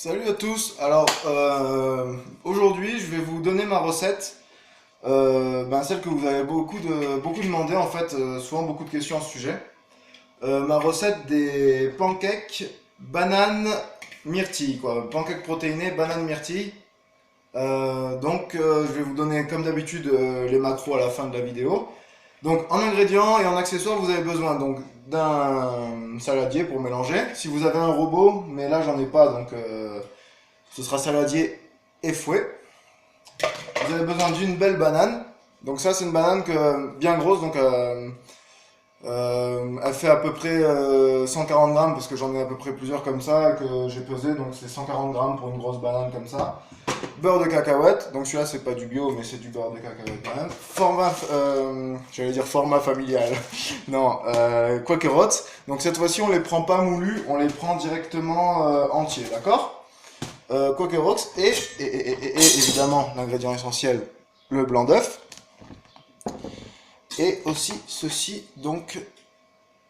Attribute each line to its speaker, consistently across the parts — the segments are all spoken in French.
Speaker 1: Salut à tous. Alors aujourd'hui je vais vous donner ma recette, celle que vous avez beaucoup demandé en fait, souvent beaucoup de questions à ce sujet. Ma recette des pancakes banane myrtille quoi, pancakes protéinés banane myrtille. Je vais vous donner comme d'habitude les macros à la fin de la vidéo. Donc en ingrédients et en accessoires vous avez besoin donc d'un saladier pour mélanger. Si vous avez un robot, mais là j'en ai pas ce sera saladier et fouet. Vous avez besoin d'une belle banane. Donc ça c'est une banane bien grosse, elle fait à peu près 140 grammes parce que j'en ai à peu près plusieurs comme ça que j'ai pesé, donc c'est 140 grammes pour une grosse banane comme ça. Beurre de cacahuète, donc celui-là c'est pas du bio mais c'est du beurre de cacahuète quand même. J'allais dire format familial, non, Quaker Oats. Donc cette fois-ci on les prend pas moulus, on les prend directement entiers, d'accord? Quaker Oats et évidemment l'ingrédient essentiel, le blanc d'œuf. Et aussi ceci, donc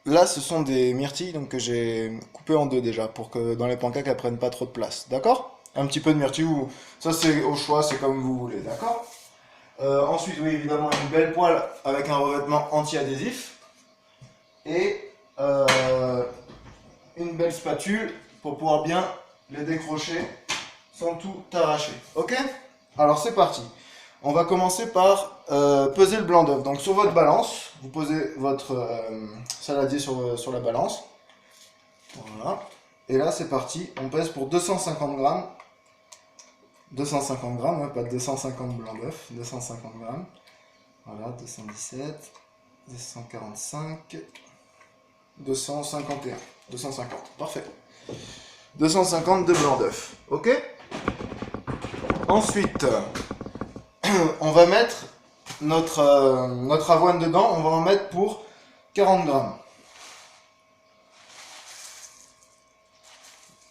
Speaker 1: là ce sont des myrtilles donc, que j'ai coupé en deux déjà pour que dans les pancakes elles prennent pas trop de place, d'accord? Un petit peu de myrtille, ou ça c'est au choix, c'est comme vous voulez, d'accord? Ensuite, oui, évidemment, une belle poêle avec un revêtement anti-adhésif et une belle spatule pour pouvoir bien les décrocher sans tout arracher. Ok? Alors c'est parti. On va commencer par peser le blanc d'œuf. Donc sur votre balance, vous posez votre saladier sur la balance. Voilà. Et là c'est parti. On pèse pour 250 grammes. 250 grammes, hein, pas 250 blanc d'œuf. 250 grammes. Voilà, 217, 245, 251, 250. Parfait. 250 de blanc d'œuf. Ok? Ensuite, on va mettre notre avoine dedans. On va en mettre pour 40 grammes.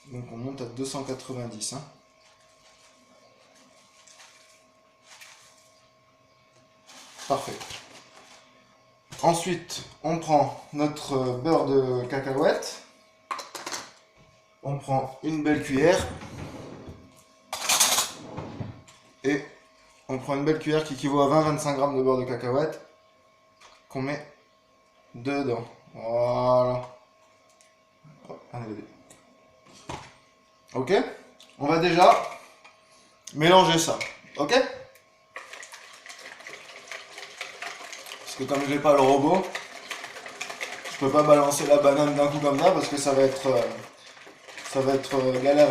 Speaker 1: Donc on monte à 290. Hein. Parfait. Ensuite, on prend notre beurre de cacahuète. On prend une belle cuillère. Et on prend une belle cuillère qui équivaut à 20-25 grammes de beurre de cacahuète qu'on met dedans. Voilà. Ok? On va déjà mélanger ça. Ok? Parce que comme j'ai pas le robot, je peux pas balancer la banane d'un coup comme ça parce que ça va être galère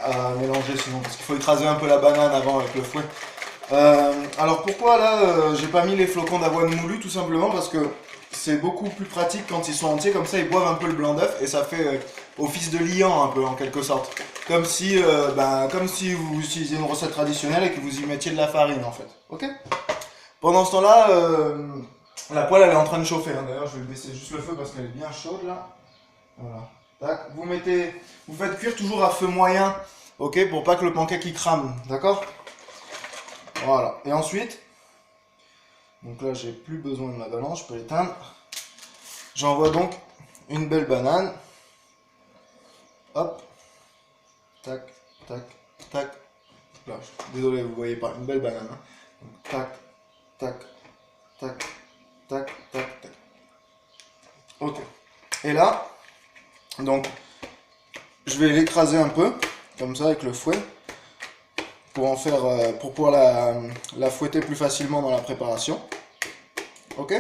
Speaker 1: à mélanger sinon, parce qu'il faut écraser un peu la banane avant avec le fouet. Alors pourquoi là j'ai pas mis les flocons d'avoine moulus? Tout simplement parce que c'est beaucoup plus pratique quand ils sont entiers, comme ça ils boivent un peu le blanc d'œuf et ça fait office de liant un peu en quelque sorte. Comme si vous utilisiez une recette traditionnelle et que vous y mettiez de la farine en fait. Ok? Pendant ce temps-là, la poêle elle est en train de chauffer. Hein. D'ailleurs je vais baisser juste le feu parce qu'elle est bien chaude là. Voilà. Tac. Vous faites cuire toujours à feu moyen, ok, pour pas que le pancake il crame, d'accord? Voilà. Et ensuite, donc là j'ai plus besoin de ma balance, je peux l'éteindre. J'envoie donc une belle banane. Hop. Tac, tac, tac. Là, désolé, vous voyez pas, une belle banane. Hein. Donc, tac, tac, tac, tac, tac, tac. Ok. Et là, donc, je vais l'écraser un peu, comme ça, avec le fouet, pour pouvoir la fouetter plus facilement dans la préparation. Ok?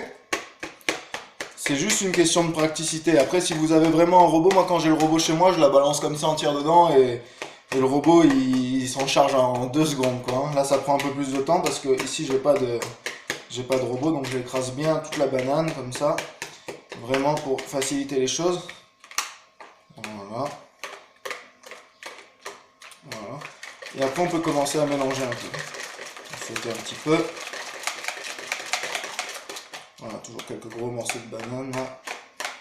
Speaker 1: C'est juste une question de praticité. Après, si vous avez vraiment un robot, moi quand j'ai le robot chez moi, je la balance comme ça entière dedans et le robot il s'en charge en 2 secondes quoi. Là, ça prend un peu plus de temps parce que ici j'ai pas de robot, donc j'écrase bien toute la banane comme ça, vraiment pour faciliter les choses. Voilà. Voilà. Et après, on peut commencer à mélanger un peu. Fouetter un petit peu. Voilà, toujours quelques gros morceaux de banane là.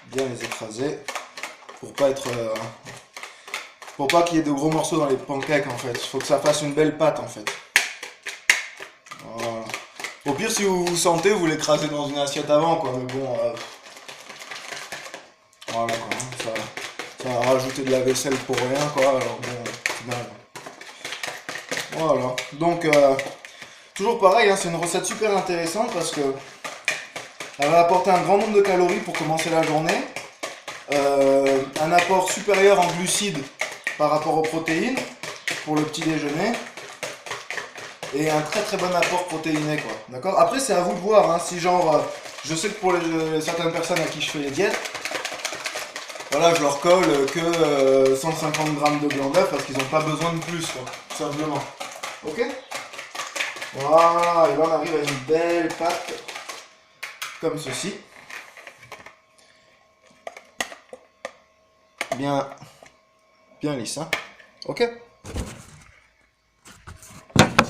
Speaker 1: Bien les écraser pour pas qu'il y ait de gros morceaux dans les pancakes en fait. Il faut que ça fasse une belle pâte en fait. Voilà. Au pire, si vous vous sentez, vous l'écrasez dans une assiette avant quoi. Mais bon, voilà quoi. Ça va rajouter de la vaisselle pour rien, quoi. Alors bon, final. Voilà. Donc, toujours pareil, hein, c'est une recette super intéressante parce que elle va apporter un grand nombre de calories pour commencer la journée. Un apport supérieur en glucides par rapport aux protéines pour le petit déjeuner. Et un très très bon apport protéiné, quoi. D'accord? Après, c'est à vous de voir, hein, si genre, je sais que pour certaines personnes à qui je fais les diètes, voilà, je leur colle que 150 grammes de blanc d'œuf parce qu'ils n'ont pas besoin de plus, quoi, tout simplement. Ok? Voilà, et là on arrive à une belle pâte, comme ceci. Bien lisse, hein? Ok?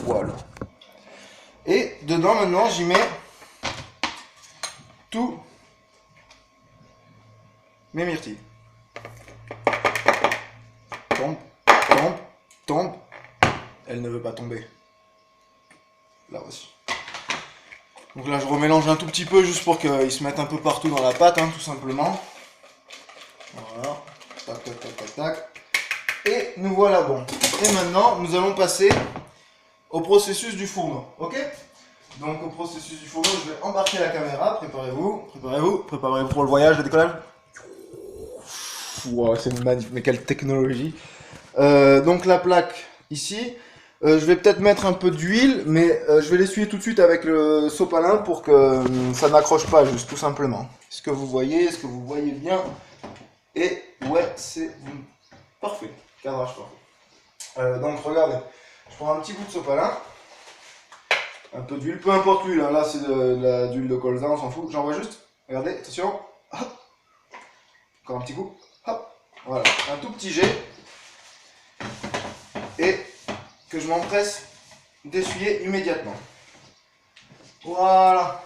Speaker 1: Voilà. Et dedans maintenant j'y mets tous mes myrtilles. Tombe, tombe, tombe. Elle ne veut pas tomber. Là aussi. Donc là je remélange un tout petit peu juste pour qu'ils se mettent un peu partout dans la pâte, hein, tout simplement. Voilà. Tac, tac, tac, tac, tac. Et nous voilà bon. Et maintenant nous allons passer au processus du fourneau, ok? Donc au processus du fourneau, je vais embarquer la caméra, préparez-vous pour le voyage, le décollage. Wow, c'est magnifique, mais quelle technologie. Donc la plaque ici, je vais peut-être mettre un peu d'huile, mais je vais l'essuyer tout de suite avec le sopalin pour que ça n'accroche pas, juste tout simplement. Est-ce que vous voyez bien? Et ouais, c'est parfait, cadrage parfait. Donc regardez. Je prends un petit bout de sopalin, un peu d'huile, peu importe l'huile, hein, là c'est de l'huile de colza, on s'en fout, j'envoie juste, regardez, attention, hop, encore un petit coup, hop, voilà, un tout petit jet, et que je m'empresse d'essuyer immédiatement. Voilà,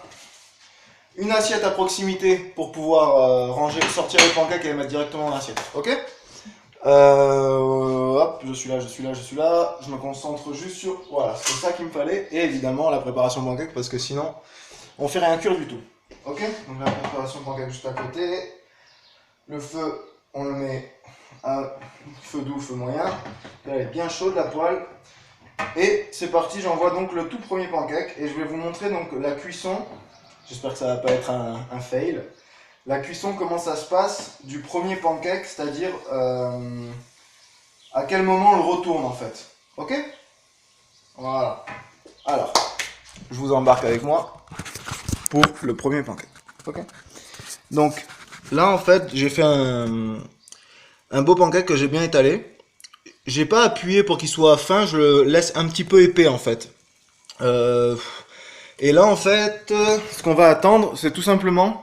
Speaker 1: une assiette à proximité pour pouvoir sortir les pancakes et les mettre directement dans l'assiette, ok? Hop, je suis là, je me concentre juste sur, voilà, c'est ça qu'il me fallait, et évidemment la préparation de pancakes parce que sinon on fait rien cuire du tout, ok? Donc la préparation de pancakes juste à côté, le feu on le met à feu doux, feu moyen, là elle est bien chaude la poêle, et c'est parti, j'envoie donc le tout premier pancake, et je vais vous montrer donc la cuisson, j'espère que ça va pas être un fail. La cuisson, comment ça se passe du premier pancake, c'est-à-dire à quel moment on le retourne en fait. Ok? Voilà. Alors, je vous embarque avec moi pour le premier pancake. Ok? Donc, là en fait, j'ai fait un beau pancake que j'ai bien étalé. J'ai pas appuyé pour qu'il soit fin, je le laisse un petit peu épais en fait. Et là en fait, ce qu'on va attendre, c'est tout simplement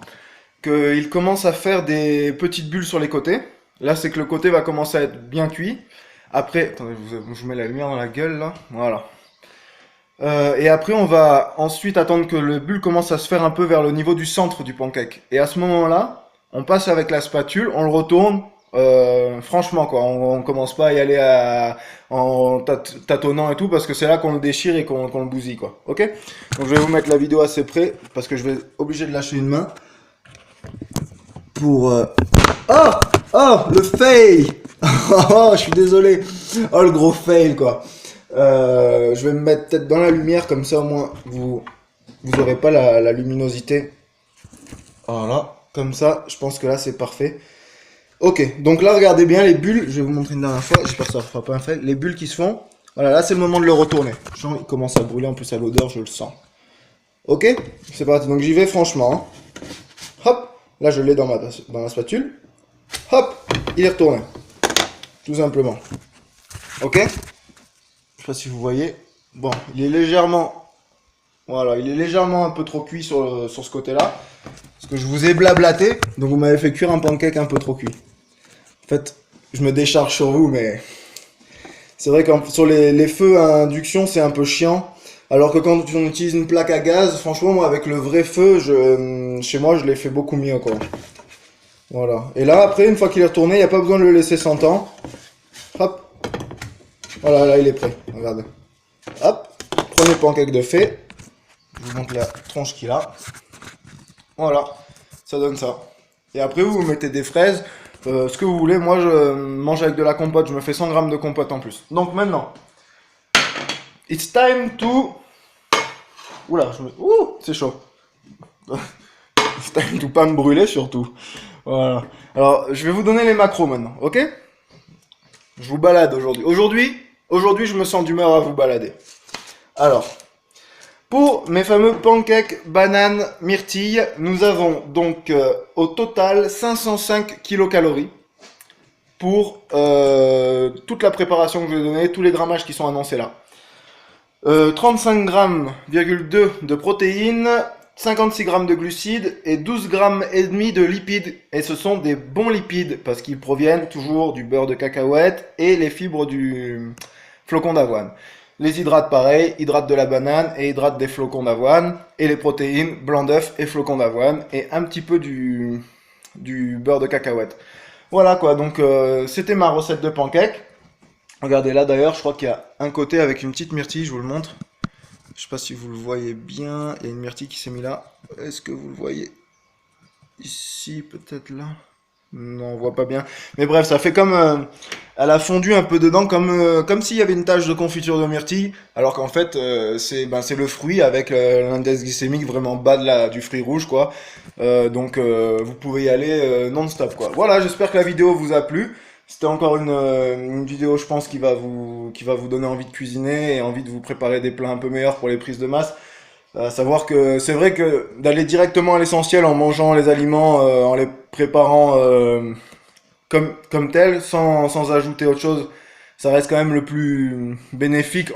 Speaker 1: qu'il commence à faire des petites bulles sur les côtés. Là, c'est que le côté va commencer à être bien cuit. Après, attendez, je vous mets la lumière dans la gueule, là. Voilà. Et après, on va ensuite attendre que le bulle commence à se faire un peu vers le niveau du centre du pancake. Et à ce moment-là, on passe avec la spatule, on le retourne. Franchement, quoi. On commence pas à y aller en tâtonnant et tout, parce que c'est là qu'on le déchire et qu'on le bousille, quoi. Ok? Donc, je vais vous mettre la vidéo assez près, parce que je vais obligé de lâcher une main. Pour oh le fail. Oh, je suis désolé. Oh, le gros fail, quoi. Je vais me mettre peut-être dans la lumière, comme ça au moins vous aurez pas la luminosité. Voilà, comme ça, je pense que là c'est parfait. Ok, donc là regardez bien les bulles, je vais vous montrer une dernière fois, j'espère que ça ne fera pas un fail. Les bulles qui se font, voilà, là c'est le moment de le retourner. Il commence à brûler, en plus à l'odeur, je le sens. Ok, c'est parti, donc j'y vais franchement. Hop. Là, je l'ai dans la spatule. Hop, il est retourné. Tout simplement. Ok? Je sais pas si vous voyez. Bon, il est légèrement... Voilà, il est légèrement un peu trop cuit sur ce côté-là. Parce que je vous ai blablaté. Donc, vous m'avez fait cuire un pancake un peu trop cuit. En fait, je me décharge sur vous, mais... C'est vrai que sur les feux à induction, c'est un peu chiant. Alors que quand on utilise une plaque à gaz, franchement, moi, avec le vrai feu, chez moi, je l'ai fait beaucoup mieux, quoi. Voilà. Et là, après, une fois qu'il est retourné, il n'y a pas besoin de le laisser 100 ans. Hop. Voilà, là, il est prêt. Regardez. Hop. Premier pancake de fait. Je vous montre la tronche qu'il a. Voilà. Ça donne ça. Et après, vous mettez des fraises. ce que vous voulez. Moi, je mange avec de la compote. Je me fais 100 grammes de compote en plus. Donc maintenant, it's time to... Oula, ouh, c'est chaud. It's time to pas me brûler surtout. Voilà. Alors, je vais vous donner les macros maintenant, ok? Je vous balade aujourd'hui. Aujourd'hui, je me sens d'humeur à vous balader. Alors, pour mes fameux pancakes bananes myrtilles, nous avons donc au total 505 kilocalories pour toute la préparation que je vais donner, tous les grammages qui sont annoncés là. 35 grammes, de protéines, 56 grammes de glucides et 12 grammes et demi de lipides. Et ce sont des bons lipides parce qu'ils proviennent toujours du beurre de cacahuète et les fibres du flocon d'avoine. Les hydrates pareil, hydrates de la banane et hydrates des flocons d'avoine. Et les protéines, blanc d'œuf et flocons d'avoine et un petit peu du beurre de cacahuète. Voilà quoi, donc c'était ma recette de pancakes. Regardez là d'ailleurs, je crois qu'il y a un côté avec une petite myrtille, je vous le montre. Je sais pas si vous le voyez bien, il y a une myrtille qui s'est mise là. Est-ce que vous le voyez ici, peut-être là? Non, on voit pas bien. Mais bref, ça fait comme... elle a fondu un peu dedans, comme s'il y avait une tache de confiture de myrtille, alors qu'en fait, c'est le fruit avec l'index glycémique vraiment bas du fruit rouge, quoi. Donc, vous pouvez y aller non-stop, quoi. Voilà, j'espère que la vidéo vous a plu. C'était encore une vidéo, je pense, qui va vous donner envie de cuisiner et envie de vous préparer des plats un peu meilleurs pour les prises de masse. À savoir que c'est vrai que d'aller directement à l'essentiel en mangeant les aliments, en les préparant comme tel, sans ajouter autre chose, ça reste quand même le plus bénéfique,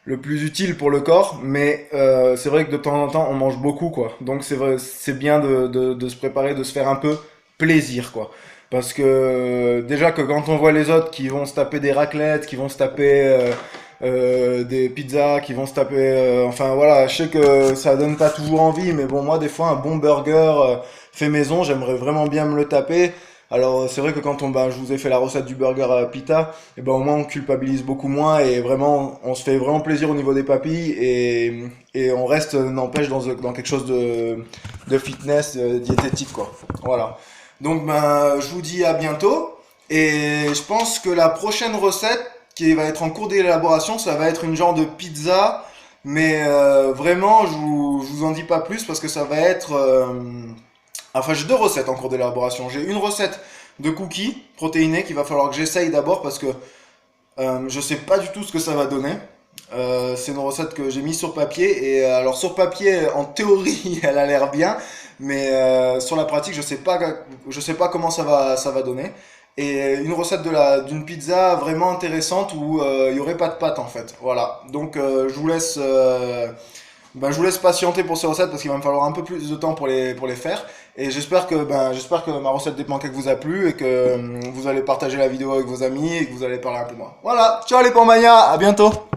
Speaker 1: le plus utile pour le corps. Mais c'est vrai que de temps en temps, on mange beaucoup, quoi. Donc c'est bien de se préparer, de se faire un peu plaisir, quoi. Parce que déjà que quand on voit les autres qui vont se taper des raclettes, qui vont se taper des pizzas, qui vont se taper... enfin voilà, je sais que ça donne pas toujours envie, mais bon, moi des fois un bon burger fait maison, j'aimerais vraiment bien me le taper. Alors c'est vrai que quand je vous ai fait la recette du burger à pita, et ben au moins on culpabilise beaucoup moins et vraiment on se fait vraiment plaisir au niveau des papilles et on reste n'empêche dans quelque chose de fitness diététique quoi. Voilà. Donc je vous dis à bientôt et je pense que la prochaine recette qui va être en cours d'élaboration, ça va être une genre de pizza, mais vraiment je vous en dis pas plus parce que ça va être enfin j'ai deux recettes en cours d'élaboration. J'ai une recette de cookies protéinés qu'il va falloir que j'essaye d'abord parce que je sais pas du tout ce que ça va donner. C'est une recette que j'ai mise sur papier et alors sur papier en théorie elle a l'air bien mais sur la pratique je sais pas comment ça va donner et une recette d'une pizza vraiment intéressante où il y aurait pas de pâte en fait voilà donc je vous laisse patienter pour ces recettes parce qu'il va me falloir un peu plus de temps pour les faire et j'espère que ma recette des pancakes vous a plu et que vous allez partager la vidéo avec vos amis et que vous allez parler un peu de moi. Voilà, ciao les Pampmania, à bientôt.